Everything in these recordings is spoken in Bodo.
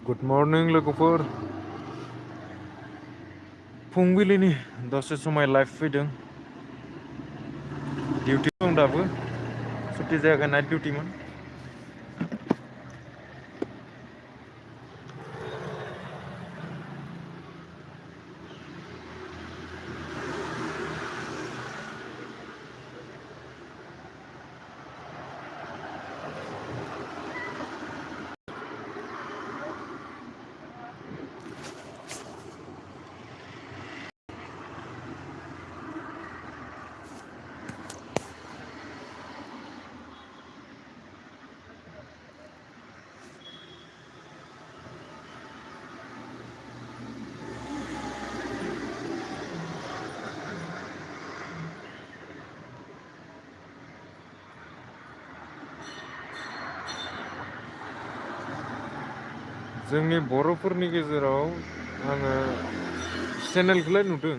गुड मर्निं लोगोफोर फुंबिलिनि दसे समाय लाइभ फैदों डिउटि दं दाबो सुटि जायाखै नाइट डिउटिमोन जोंनि बर'फोरनि गेजेराव आङो चेनेलखौलाय नुदों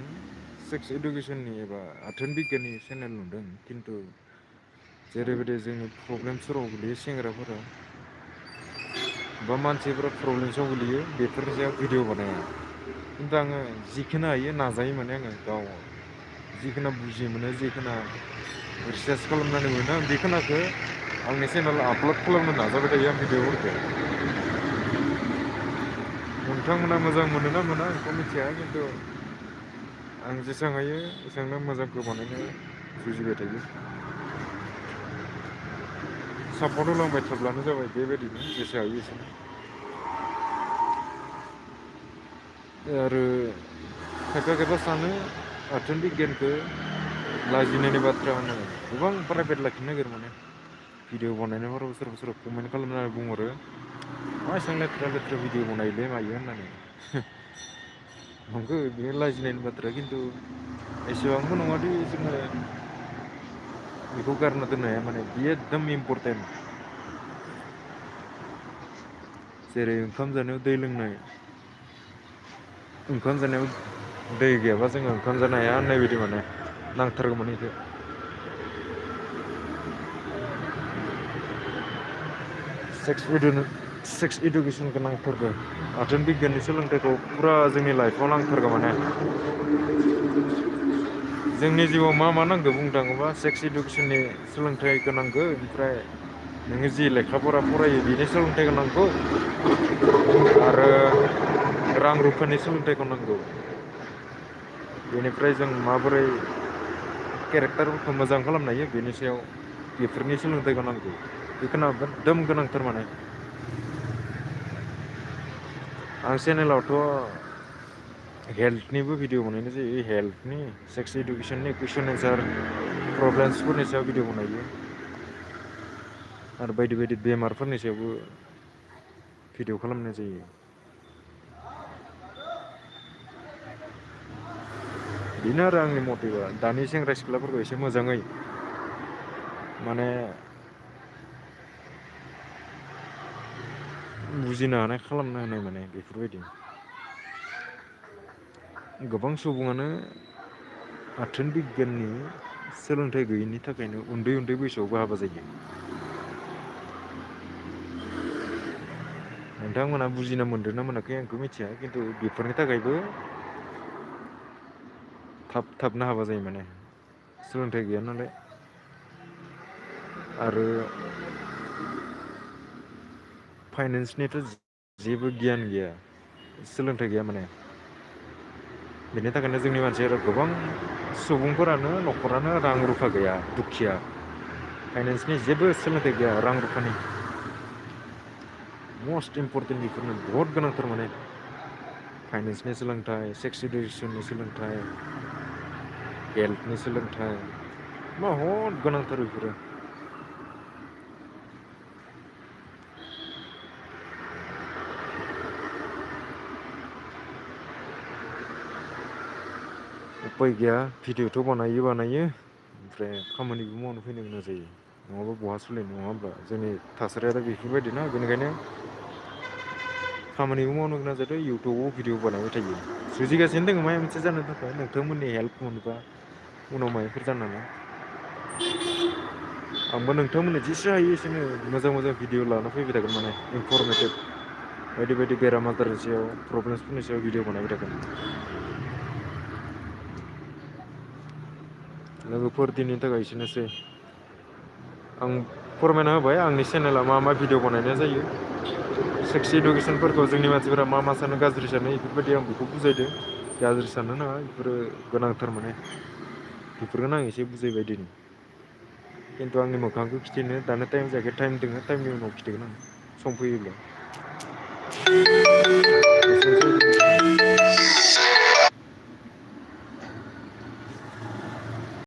सेक्स इडुकेसननि एबा आथोन बिगियाननि चेनेल नुदों खिन्थु जेरैबायदि जोंनि प्रब्लेमसफोराव गोलैयो सेंग्राफोरा बा मानसिफोरा प्रब्लेमसआव गोलैयो बेफोरनि सायाव भिडिअ बानाया खिन्थु आङो जिखोनो हायो नाजायो माने आङो गाव जिखोनो बुजि मोनो जिखोनो रिसार्च खालामनानै मोनो आं बेखिनिखौ आंनि चेनेलाव आपल'ड खालामनो नाजाबाय थायो आं भिडिअफोरखौ नोंथांमोना मोजां मोनो ना मोना आंथ' मिथिया खिन्थु आं जेसेबां हायो एसेबांनो मोजांखौ बानायनो जुजिबाय थायो सापर्ट होलांबाय थाब्लानो जाबाय बेबायदिनो जेसे हायो एसेनो आरो खायफा खायफा सानो आथोन बिगियानखौ लाजिनायनि बाथ्रा होननानै गोबां प्राइभेट लाखिनो नागिरो माने भिडिअ बानायनायफोराव सोरबा सोरबा कमेन्ट खालामनानै बुंहरो मा एसेबां लेथ्रा लेथ्रा भिडिअ बानायोलै मायो होननानै नंगौ बेयो लाजिनायनि बाथ्रा खिन्थु एसेबांबो नङादि जोङो बेखौ गारना दोननो हाया माने बेयो एकदम इम्परटेन्ट जेरै ओंखाम जानायाव दै लोंनाय ओंखाम जानायाव दै गैयाबा जोङो ओंखाम जानो हाया होननाय बायदि माने नांथारगौ माने बेखौ सेक्स इडुकेसनखौ नांथारगौ आथोन बिगियाननि सोलोंथाइखौ फुरा जोंनि लाइफआव नांथारगौ माने जोंनि जिउआव मा मा नांगौ बुंनो थाङोबा सेक्स इडुकेसननि सोलोंथाइखौ नांगौ ओमफ्राय नोङो जि लेखा फरा फरायो बेनि सोलोंथाइखौ नांगौ आरो रां रुफानि सोलोंथाइखौ नांगौ बेनिफ्राय जों माबोरै केरेक्टारफोरखौ मोजां खालामनो हायो बेनि सायाव बेफोरनि सोलोंथाइखौ नांगौ बेखौनो एकदम गोनांथार माने आं चेनेलावथ' हेल्थनिबो भिडिअ बानायनाय जायो हेल्थनि सेक्स इडुकेसननि कुइसन एन्सार प्रब्लेमसफोरनि सायाव भिडिअ बानायो आरो बायदि बायदि बेमारफोरनि सायावबो भिडिअ खालामनाय जायो बेनो आरो आंनि मथेबा दानि सेंग्रा सिख्लाफोरखौ एसे मोजाङै माने बुजिनो हानाय खालामना होनाय माने बेफोरबायदि गोबां सुबुङानो आथोन बिगियाननि सोलोंथाइ गैयैनि थाखायनो उन्दै उन्दै बैसोआवबो हाबा जायो नोंथांमोनहा बुजिना मोनदों ना मोनाखै आंखौ मिथिया खिन्थु बेफोरनि थाखायबो थाबनो हाबा जायो माने सोलोंथाइ गैया नालाय आरो फाइनेन्सनिथ' जेबो गियान गैया सोलोंथाइ गैया माने बेनि थाखायनो जोंनि मानसिया गोबां सुबुंफोरानो न'खरानो रां रुफा गैया दुखिया फाइनेन्सनि जेबो सोलोंथाइ गैया रां रुफानि मस्ट इम्परटेन्ट बेफोरनो बहुत गोनांथार माने फाइनेन्सनि सोलोंथाइ सेक्स इडुकेसननि सोलोंथाइ हेल्थनि सोलोंथाइ बहुद गोनांथार बेफोरो उफाय गैया भिडिअ'थ' बानायो ओमफ्राय खामानिबो मावनो फैनो गोनां जायो नङाबा बहा सोलिनो नङा होमबा जोंनि थासारिया दा बेफोरबायदिना बेनिखायनो खामानिबो मावनो गोनां जादों इउटुबाव भिडिअ बानायबाय थायो जुजिगासिनो दङ माबा मोनसे जानो थाखाय नोंथांमोननि हेल्प मोनोबा उनाव माबाफोर जानानै आंबो नोंथांमोननो जेसे हायो एसेनो मोजां मोजां भिडिअ लाना फैबाय थागोन माने इनफरमेटिभ बायदि बायदि बेराम आजारनि सायाव प्रब्लेम्सफोरनि सायाव भिडिअ बानायबाय थागोन। लोगोफोर दिनैनि थाखाय एसेनोसै। आं फोरमायना होबाय आंनि चेनेला मा मा भिडिअ बानायनाय जायो। सेक्स इडुकेसनफोरखौ जोंनि मानसिफोरा मा मा सानो गाज्रि सानो बेफोरबायदि आं बेखौ बुजायदों। गाज्रि साननो नाङा बेफोरो गोनांथार माने बेफोरखौनो आं एसे बुजायबाय दिनै। खिन्थु आंनि मोखांखौ खिथिनो दानो टाइम जायाखै टाइम दोङो टाइमनि उनाव खिथिगोन आं सम फैयोब्ला। एसेनोसै